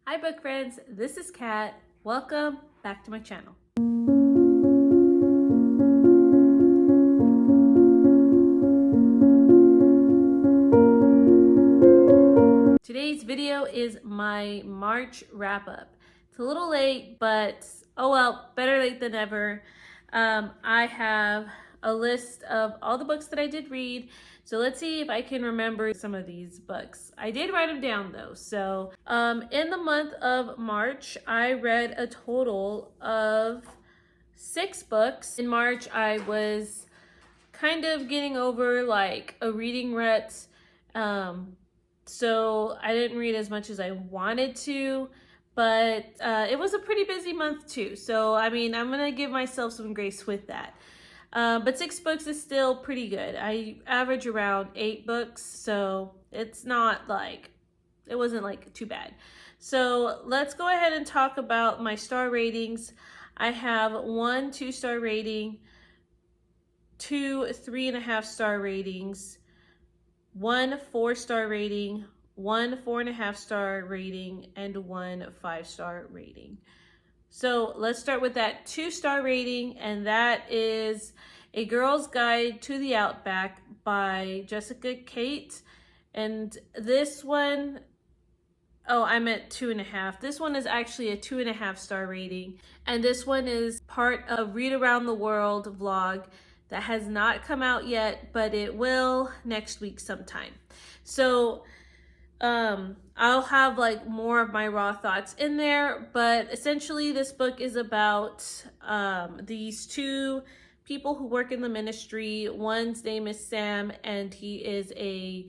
Hi book friends, this is Kat. Welcome back to my channel. Today's video is my March wrap up. It's a little late, but oh well, better late than never. I have a list of all the books that I did read. So let's see if I can remember some of these books. I did write them down though. So in the month of March, I read a total of 6 books. In March, I was kind of getting over like a reading rut. So I didn't read as much as I wanted to, but it was a pretty busy month too. So, I mean, I'm going to give myself some grace with that. But 6 books is still pretty good. I average around 8 books, so it's not like, it wasn't like too bad. So let's go ahead and talk about my star ratings. I have 1 2-star rating, 2 3.5-star ratings, 1 4-star rating, 1 4.5-star rating, and 1 5-star rating. So let's start with that 2-star rating, and that is A Girl's Guide to the Outback by Jessica Kate. And this one, oh, I'm at 2.5. This one is actually a 2.5-star rating. And this one is part of Read Around the World vlog that has not come out yet, but it will next week sometime. So I'll have like more of my raw thoughts in there, but essentially this book is about these 2 people who work in the ministry. One's name is Sam, and he is a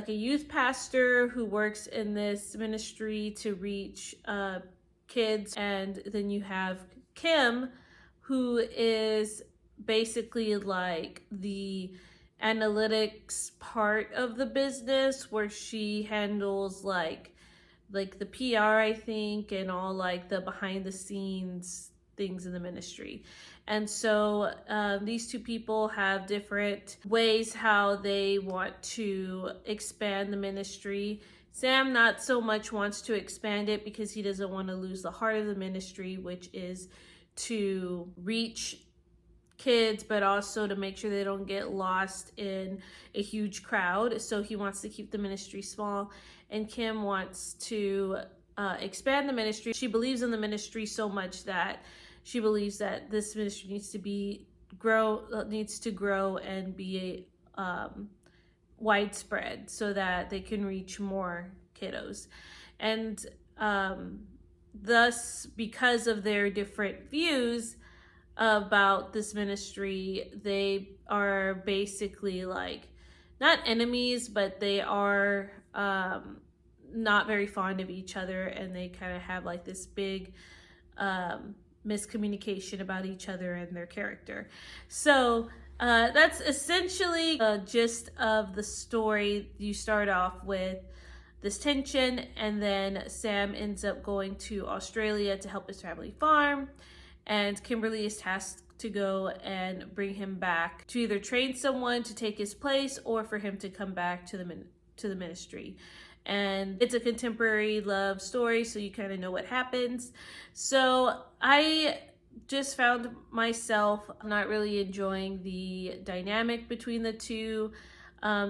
youth pastor who works in this ministry to reach kids. And then you have Kim, who is basically like the analytics part of the business, where she handles like the PR, I think, and all like the behind the scenes things in the ministry. And so these 2 people have different ways how they want to expand the ministry. Sam not so much wants to expand it because he doesn't want to lose the heart of the ministry, which is to reach kids, but also to make sure they don't get lost in a huge crowd. So he wants to keep the ministry small, and Kim wants to expand the ministry. She believes in the ministry so much that she believes that this ministry needs to grow and be widespread so that they can reach more kiddos. And thus, because of their different views about this ministry, they are basically like not enemies, but they are not very fond of each other, and they kind of have like this big miscommunication about each other and their character. So that's essentially the gist of the story. You start off with this tension, and then Sam ends up going to Australia to help his family farm, and Kimberly is tasked to go and bring him back to either train someone to take his place or for him to come back to the ministry. And it's a contemporary love story, so you kind of know what happens. So I just found myself not really enjoying the dynamic between the 2.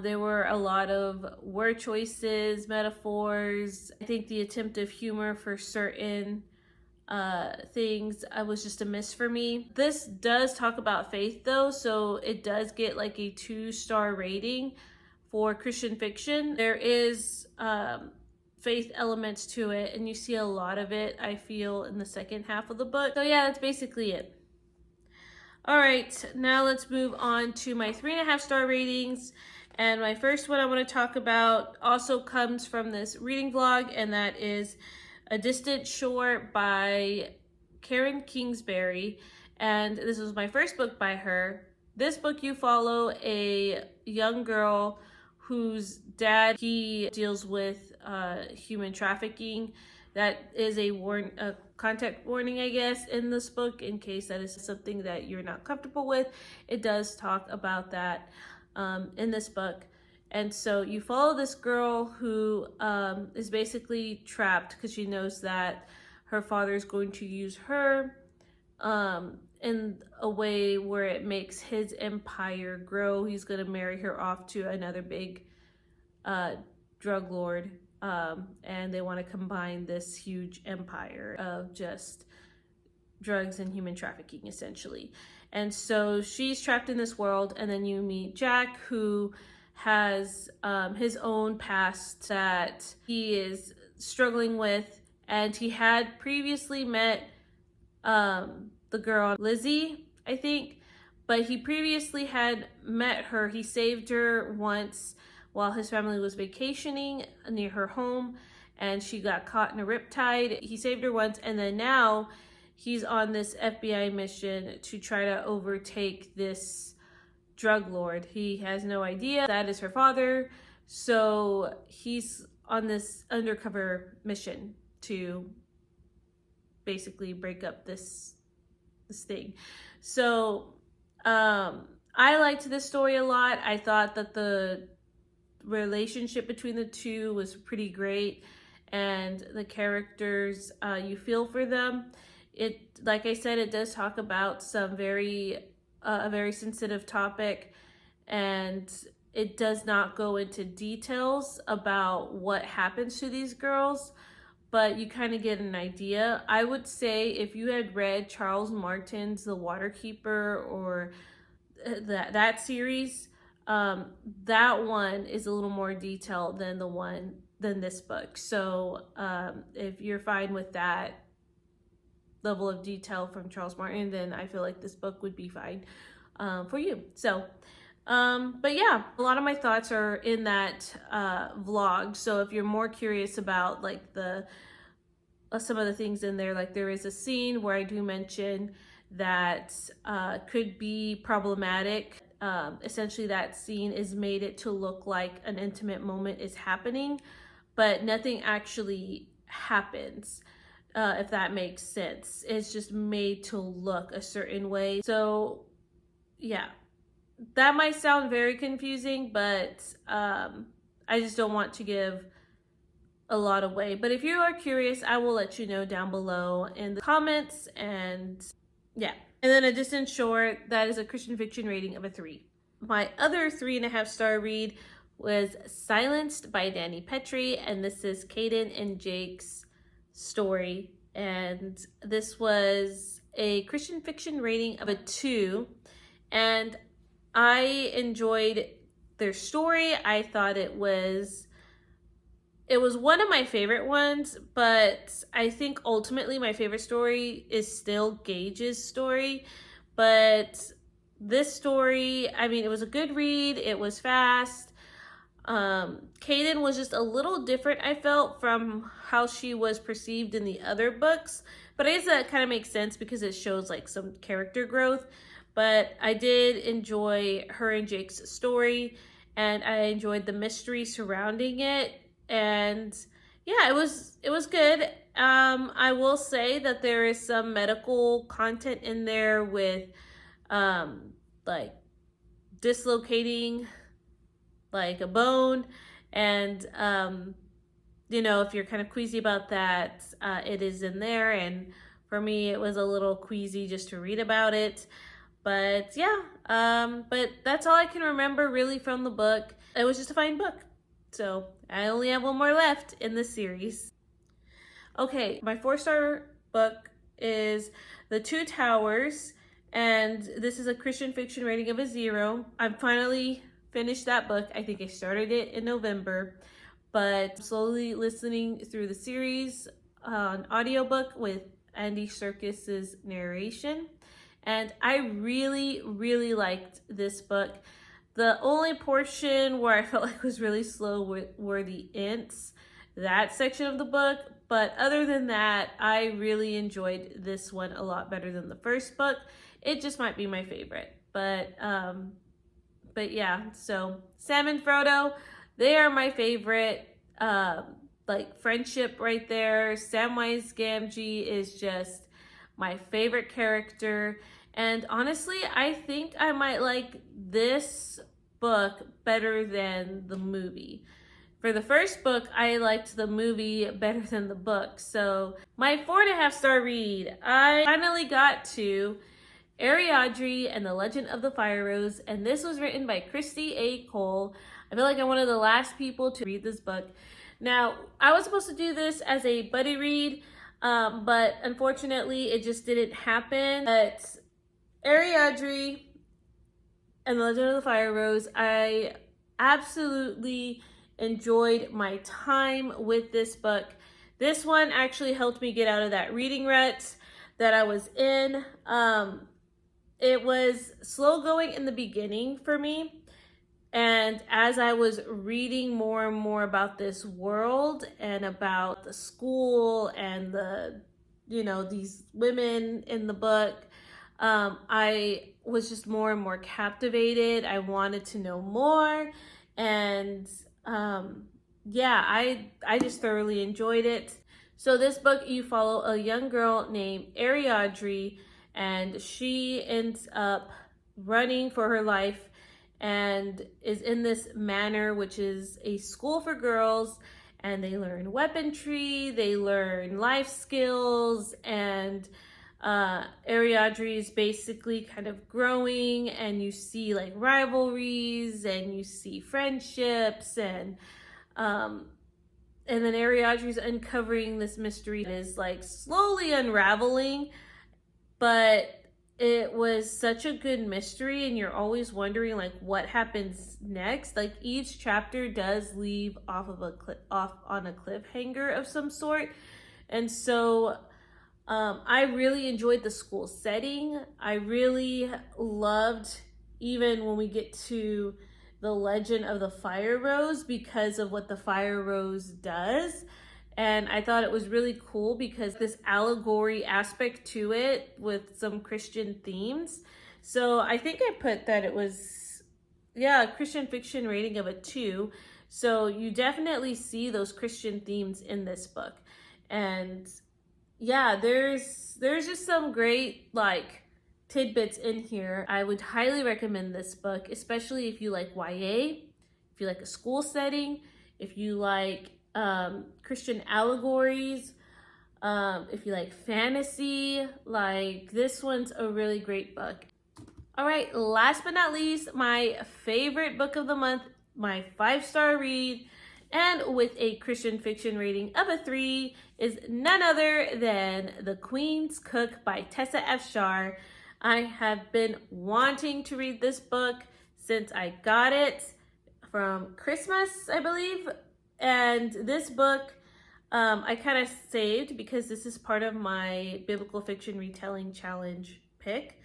There were a lot of word choices, metaphors. I think the attempt of humor for certain things was just a miss for me. This does talk about faith though, so it does get like a 2-star rating for Christian fiction. There is faith elements to it, and you see a lot of it, I feel, in the second half of the book. So yeah, that's basically it. All right, now let's move on to my 3.5-star ratings. And my first one I want to talk about also comes from this reading vlog, and that is A Distant Shore by Karen Kingsbury. And this was my first book by her. This book, you follow a young girl whose dad, he deals with human trafficking. That is a contact warning, I guess, in this book, in case that is something that you're not comfortable with. It does talk about that in this book. And so you follow this girl who is basically trapped because she knows that her father is going to use her in a way where it makes his empire grow. He's going to marry her off to another big drug lord. And they want to combine this huge empire of just drugs and human trafficking, essentially. And so she's trapped in this world, and then you meet Jack, who has his own past that he is struggling with, and he had previously met the girl Lizzie, I think, but he previously had met her. He saved her once while his family was vacationing near her home, and she got caught in a riptide. He saved her once, and then now he's on this FBI mission to try to overtake this drug lord. He has no idea that is her father, so he's on this undercover mission to basically break up this thing. So I liked this story a lot. I thought that the relationship between the two was pretty great, and the characters, you feel for them. It, like I said, it does talk about some a very sensitive topic, and it does not go into details about what happens to these girls, but you kind of get an idea. I would say if you had read Charles Martin's The Waterkeeper or that series, that one is a little more detailed than this book. So if you're fine with that level of detail from Charles Martin, then I feel like this book would be fine for you. So but yeah, a lot of my thoughts are in that vlog. So if you're more curious about like the some of the things in there, like there is a scene where I do mention that could be problematic. Essentially that scene is made it to look like an intimate moment is happening, but nothing actually happens, if that makes sense. It's just made to look a certain way. So yeah, that might sound very confusing, but I just don't want to give a lot away. But if you are curious, I will let you know down below in the comments. And yeah, and then a distant shore, that is a Christian fiction rating of a 3. My other 3.5-star read was Silenced by Danny Petrie, and this is Caden and Jake's story, and this was a Christian fiction rating of a 2, and I enjoyed their story. I thought it was one of my favorite ones, but I think ultimately my favorite story is still Gage's story. But this story, I mean, it was a good read. It was fast. Caden was just a little different, I felt, from how she was perceived in the other books. But I guess that kind of makes sense because it shows like some character growth. But I did enjoy her and Jake's story, and I enjoyed the mystery surrounding it. And yeah, it was good. I will say that there is some medical content in there with like dislocating like a bone, and you know, if you're kind of queasy about that, it is in there, and for me it was a little queasy just to read about it. But yeah, but that's all I can remember really from the book. It was just a fine book. So I only have one more left in this series. Okay, my 4-star book is The Two Towers, and this is a Christian fiction rating of a 0. I'm finally finished that book. I think I started it in November, but slowly listening through the series on audiobook with Andy Serkis's narration, and I really, really liked this book. The only portion where I felt like was really slow were the ints, that section of the book. But other than that, I really enjoyed this one a lot better than the first book. It just might be my favorite. But yeah, so Sam and Frodo, they are my favorite. Like friendship right there. Samwise Gamgee is just my favorite character. And honestly, I think I might like this book better than the movie. For the first book, I liked the movie better than the book. So my 4.5-star read, I finally got to Ariadne and the Legend of the Fire Rose, and this was written by Christy A. Cole. I feel like I'm one of the last people to read this book. Now, I was supposed to do this as a buddy read, but unfortunately it just didn't happen. But Ariadne and the Legend of the Fire Rose, I absolutely enjoyed my time with this book. This one actually helped me get out of that reading rut that I was in. It was slow going in the beginning for me. And as I was reading more and more about this world and about the school and these women in the book, I was just more and more captivated. I wanted to know more. And I just thoroughly enjoyed it. So this book, you follow a young girl named Ariadne, and she ends up running for her life and is in this manor, which is a school for girls, and they learn weaponry, they learn life skills, and Ariadne is basically kind of growing, and you see like rivalries, and you see friendships, and then Ariadne is uncovering this mystery that is like slowly unraveling, but it was such a good mystery, and you're always wondering like what happens next. Like each chapter does leave off on a cliffhanger of some sort, and so I really enjoyed the school setting. I really loved even when we get to the Legend of the Fire Rose because of what the Fire Rose does. And I thought it was really cool because this allegory aspect to it with some Christian themes. So I think I put that it was, a Christian fiction rating of a 2. So you definitely see those Christian themes in this book. And there's just some great like tidbits in here. I would highly recommend this book, especially if you like YA, if you like a school setting, if you like Christian allegories, if you like fantasy. Like this one's a really great book. All right, last but not least, my favorite book of the month, my 5-star read, and with a Christian fiction rating of a 3, is none other than The Queen's Cook by Tessa F. Shar. I have been wanting to read this book since I got it from Christmas, I believe. And this book, I kind of saved because this is part of my Biblical Fiction Retelling Challenge pick.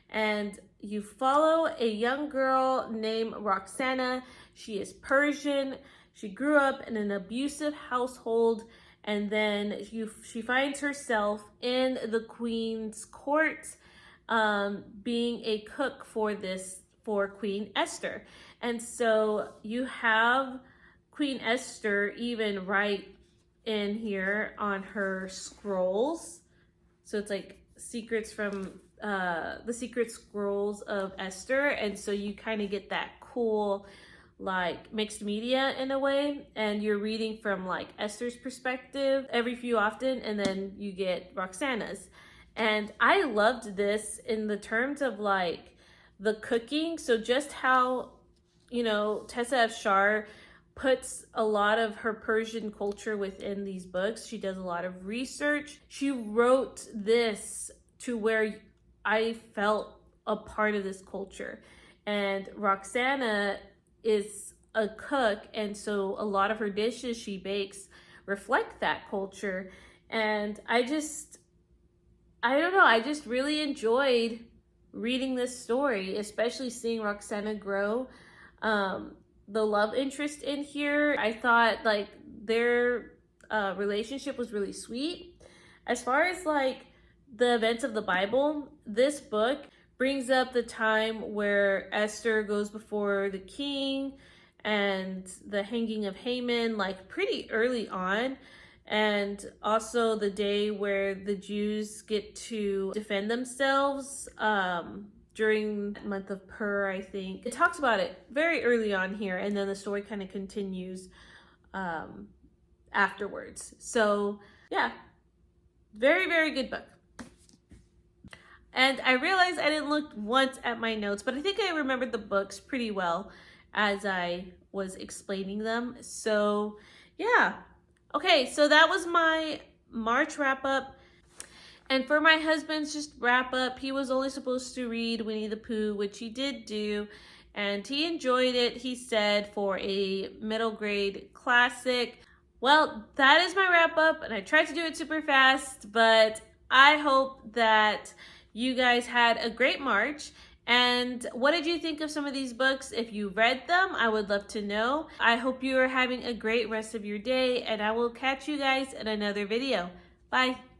And you follow a young girl named Roxana. She is Persian. She grew up in an abusive household, and then she finds herself in the queen's court, being a cook for Queen Esther. And so you have Queen Esther even write in here on her scrolls. So it's like secrets from the secret scrolls of Esther. And so you kind of get that cool like mixed media in a way, and you're reading from like Esther's perspective every few often, and then you get Roxana's. And I loved this in the terms of like the cooking. So just how, Tessa F. Shar puts a lot of her Persian culture within these books. She does a lot of research. She wrote this to where I felt a part of this culture. And Roxana is a cook, and so a lot of her dishes she bakes reflect that culture. And I don't know, I just really enjoyed reading this story, especially seeing Roxana grow. The love interest in here, I thought like their relationship was really sweet. As far as like the events of the Bible, this book brings up the time where Esther goes before the king and the hanging of Haman, like pretty early on. And also the day where the Jews get to defend themselves during the month of Purr, I think. It talks about it very early on here, and then the story kind of continues afterwards. So yeah, very, very good book. And I realized I didn't look once at my notes, but I think I remembered the books pretty well as I was explaining them. So yeah. Okay, so that was my March wrap up. And for my husband's just wrap up, he was only supposed to read Winnie the Pooh, which he did do. And he enjoyed it, he said, for a middle grade classic. Well, that is my wrap up, and I tried to do it super fast, but I hope that you guys had a great March. And what did you think of some of these books? If you read them, I would love to know. I hope you are having a great rest of your day, and I will catch you guys in another video. Bye.